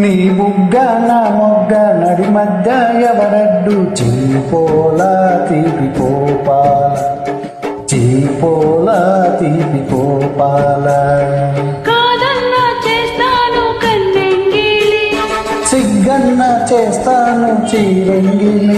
నీ బుగ్గ నా మొగ్గ నడి మధ్య ఎవరడ్డు చీపోలా తీపి పోపాల చీపోల తీపి పోపాల సిగ్గన్న చేస్తాను చీరంగిలి